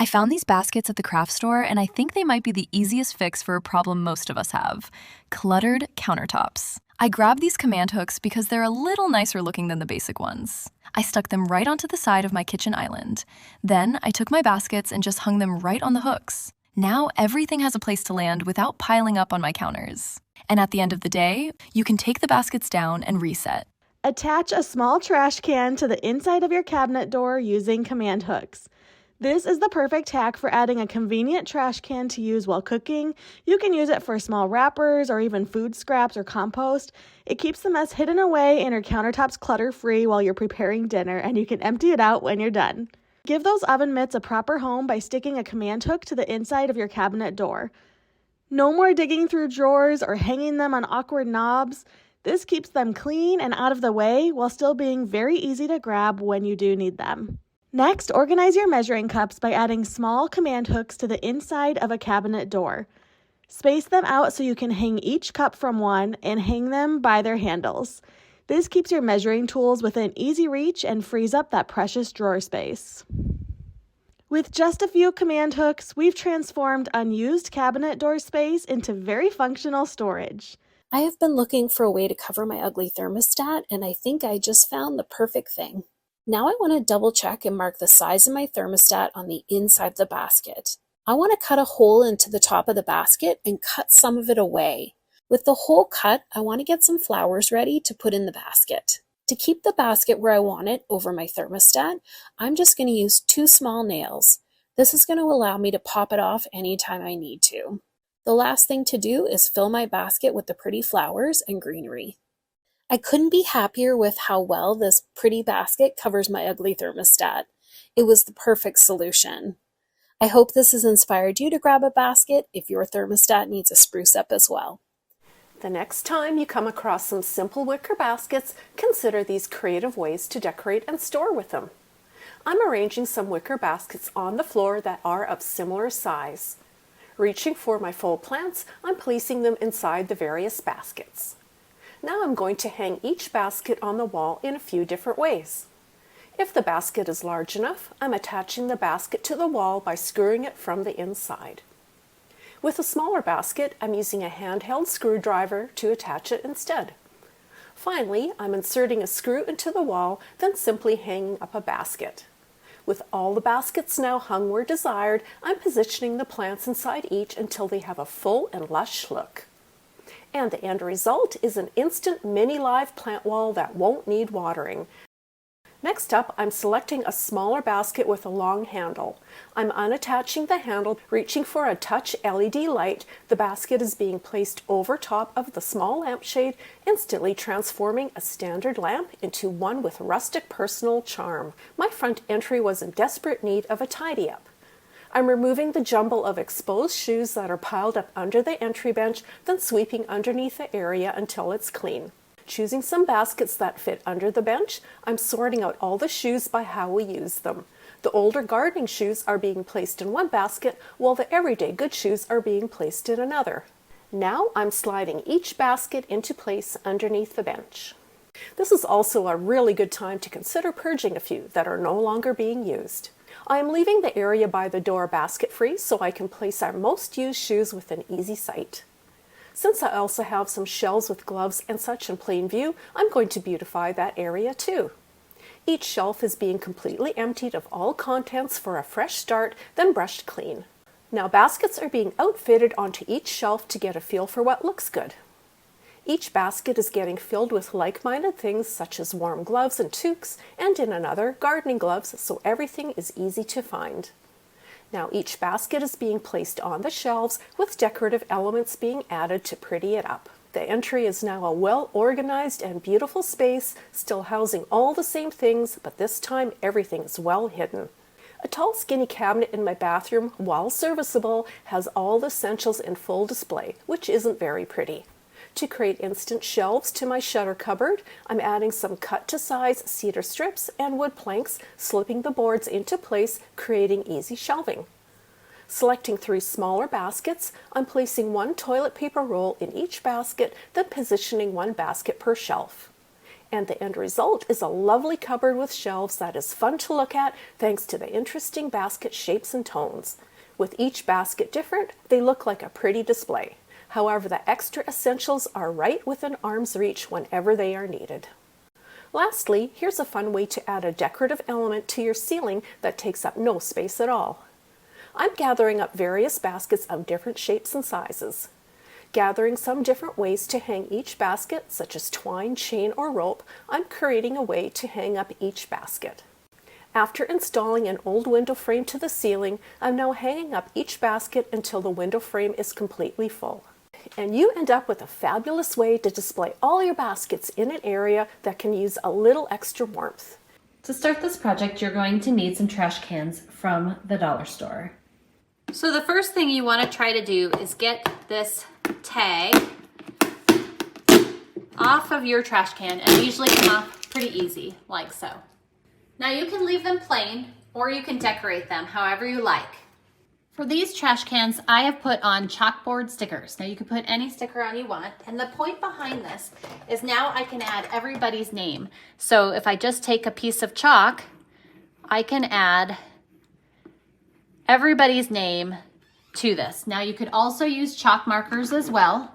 I found these baskets at the craft store, and I think they might be the easiest fix for a problem most of us have: cluttered countertops. I grabbed these command hooks because they're a little nicer looking than the basic ones. I stuck them right onto the side of my kitchen island. Then I took my baskets and just hung them right on the hooks. Now everything has a place to land without piling up on my counters. And at the end of the day, you can take the baskets down and reset. Attach a small trash can to the inside of your cabinet door using command hooks. This is the perfect hack for adding a convenient trash can to use while cooking. You can use it for small wrappers or even food scraps or compost. It keeps the mess hidden away and your countertops clutter-free while you're preparing dinner, and you can empty it out when you're done. Give those oven mitts a proper home by sticking a command hook to the inside of your cabinet door. No more digging through drawers or hanging them on awkward knobs. This keeps them clean and out of the way while still being very easy to grab when you do need them. Next, organize your measuring cups by adding small command hooks to the inside of a cabinet door. Space them out so you can hang each cup from one and hang them by their handles. This keeps your measuring tools within easy reach and frees up that precious drawer space. With just a few command hooks, we've transformed unused cabinet door space into very functional storage. I have been looking for a way to cover my ugly thermostat, and I think I just found the perfect thing. Now I want to double check and mark the size of my thermostat on the inside of the basket. I want to cut a hole into the top of the basket and cut some of it away. With the hole cut, I want to get some flowers ready to put in the basket. To keep the basket where I want it over my thermostat, I'm just going to use 2 small nails. This is going to allow me to pop it off anytime I need to. The last thing to do is fill my basket with the pretty flowers and greenery. I couldn't be happier with how well this pretty basket covers my ugly thermostat. It was the perfect solution. I hope this has inspired you to grab a basket if your thermostat needs a spruce up as well. The next time you come across some simple wicker baskets, consider these creative ways to decorate and store with them. I'm arranging some wicker baskets on the floor that are of similar size. Reaching for my full plants, I'm placing them inside the various baskets. Now I'm going to hang each basket on the wall in a few different ways. If the basket is large enough, I'm attaching the basket to the wall by screwing it from the inside. With a smaller basket, I'm using a handheld screwdriver to attach it instead. Finally, I'm inserting a screw into the wall, then simply hanging up a basket. With all the baskets now hung where desired, I'm positioning the plants inside each until they have a full and lush look. And the end result is an instant mini live plant wall that won't need watering. Next up, I'm selecting a smaller basket with a long handle. I'm unattaching the handle, reaching for a touch LED light. The basket is being placed over top of the small lampshade, instantly transforming a standard lamp into one with rustic personal charm. My front entry was in desperate need of a tidy-up. I'm removing the jumble of exposed shoes that are piled up under the entry bench, then sweeping underneath the area until it's clean. Choosing some baskets that fit under the bench, I'm sorting out all the shoes by how we use them. The older gardening shoes are being placed in one basket, while the everyday good shoes are being placed in another. Now I'm sliding each basket into place underneath the bench. This is also a really good time to consider purging a few that are no longer being used. I am leaving the area by the door basket free so I can place our most used shoes within easy sight. Since I also have some shelves with gloves and such in plain view, I'm going to beautify that area too. Each shelf is being completely emptied of all contents for a fresh start, then brushed clean. Now baskets are being outfitted onto each shelf to get a feel for what looks good. Each basket is getting filled with like-minded things such as warm gloves and toques, and in another, gardening gloves, so everything is easy to find. Now each basket is being placed on the shelves with decorative elements being added to pretty it up. The entry is now a well-organized and beautiful space, still housing all the same things, but this time everything is well hidden. A tall skinny cabinet in my bathroom, while serviceable, has all the essentials in full display, which isn't very pretty. To create instant shelves to my shutter cupboard, I'm adding some cut-to-size cedar strips and wood planks, slipping the boards into place, creating easy shelving. Selecting 3 smaller baskets, I'm placing 1 toilet paper roll in each basket, then positioning 1 basket per shelf. And the end result is a lovely cupboard with shelves that is fun to look at thanks to the interesting basket shapes and tones. With each basket different, they look like a pretty display. However, the extra essentials are right within arm's reach whenever they are needed. Lastly, here's a fun way to add a decorative element to your ceiling that takes up no space at all. I'm gathering up various baskets of different shapes and sizes. Gathering some different ways to hang each basket, such as twine, chain, or rope, I'm creating a way to hang up each basket. After installing an old window frame to the ceiling, I'm now hanging up each basket until the window frame is completely full. And you end up with a fabulous way to display all your baskets in an area that can use a little extra warmth. To start this project, you're going to need some trash cans from the dollar store. So the first thing you want to try to do is get this tag off of your trash can, and they usually come off pretty easy, like so. Now you can leave them plain or you can decorate them however you like. For these trash cans, I have put on chalkboard stickers. Now you can put any sticker on you want, and the point behind this is now I can add everybody's name. So if I just take a piece of chalk, I can add everybody's name to this. Now you could also use chalk markers as well,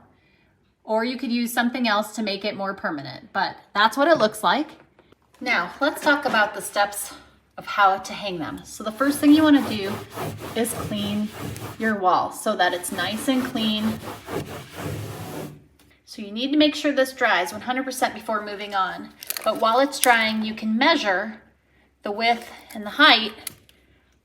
or you could use something else to make it more permanent, but that's what it looks like. Now let's talk about the steps of how to hang them. So the first thing you want to do is clean your wall so that it's nice and clean. So you need to make sure this dries 100% before moving on. But while it's drying, you can measure the width and the height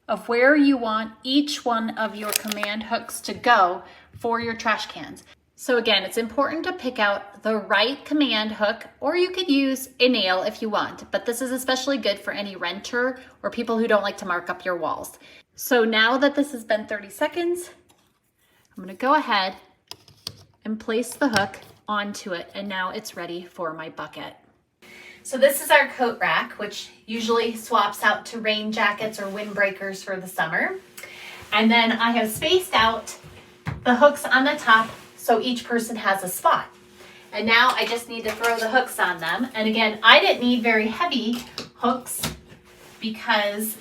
of where you want each one of your command hooks to go for your trash cans. So again, it's important to pick out the right command hook, or you could use a nail if you want, but this is especially good for any renter or people who don't like to mark up your walls. So now that this has been 30 seconds, I'm gonna go ahead and place the hook onto it, and now it's ready for my bucket. So this is our coat rack, which usually swaps out to rain jackets or windbreakers for the summer. And then I have spaced out the hooks on the top so each person has a spot. And now I just need to throw the hooks on them. And again, I didn't need very heavy hooks because,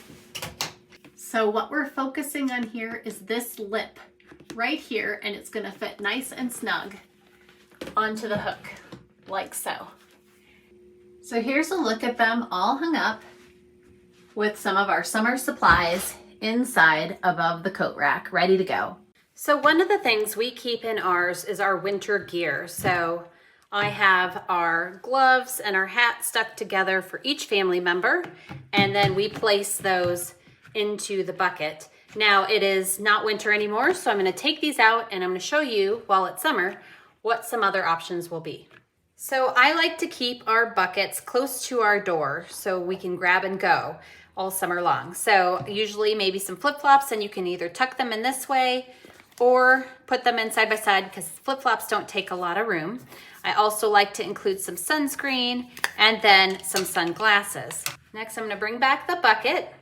so what we're focusing on here is this lip right here, and it's gonna fit nice and snug onto the hook, like so. So here's a look at them all hung up with some of our summer supplies inside above the coat rack, ready to go. So one of the things we keep in ours is our winter gear. So I have our gloves and our hat stuck together for each family member, and then we place those into the bucket. Now it is not winter anymore, so I'm gonna take these out and I'm gonna show you, while it's summer, what some other options will be. So I like to keep our buckets close to our door so we can grab and go all summer long. So usually maybe some flip-flops, and you can either tuck them in this way or put them in side by side because flip-flops don't take a lot of room. I also like to include some sunscreen and then some sunglasses. Next, I'm gonna bring back the bucket,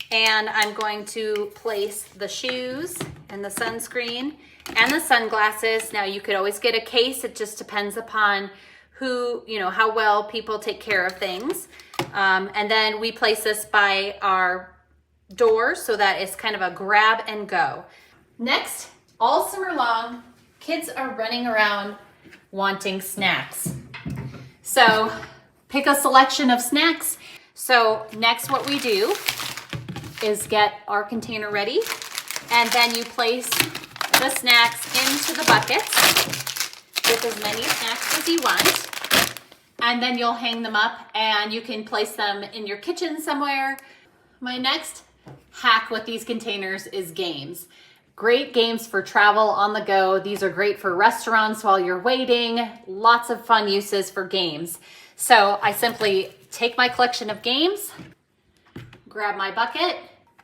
and I'm going to place the shoes and the sunscreen and the sunglasses. Now you could always get a case. It just depends upon who, how well people take care of things. And then we place this by our door so that it's kind of a grab and go. Next, all summer long, kids are running around wanting snacks. So pick a selection of snacks. So next what we do is get our container ready, and then you place the snacks into the buckets with as many snacks as you want, and then you'll hang them up and you can place them in your kitchen somewhere. My next hack with these containers is games. Great games for travel on the go. These are great for restaurants while you're waiting. Lots of fun uses for games. So I simply take my collection of games, grab my bucket,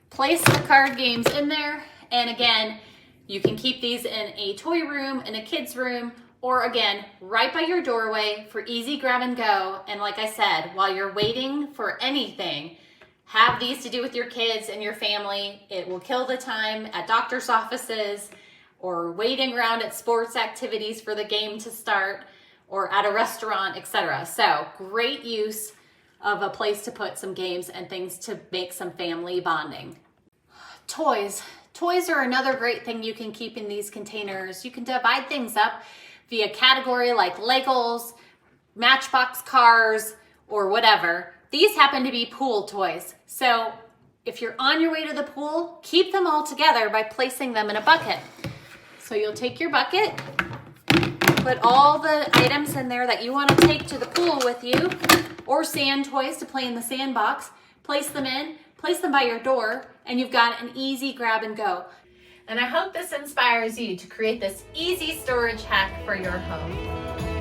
place the card games in there, and again, you can keep these in a toy room, in a kid's room, or again, right by your doorway for easy grab and go. And like I said, while you're waiting for anything, have these to do with your kids and your family. It will kill the time at doctor's offices or waiting around at sports activities for the game to start, or at a restaurant, etc. So great use of a place to put some games and things to make some family bonding. Toys. Toys are another great thing you can keep in these containers. You can divide things up via category like Legos, Matchbox cars, or whatever. These happen to be pool toys. So if you're on your way to the pool, keep them all together by placing them in a bucket. So you'll take your bucket, put all the items in there that you want to take to the pool with you, or sand toys to play in the sandbox, place them by your door, and you've got an easy grab and go. And I hope this inspires you to create this easy storage hack for your home.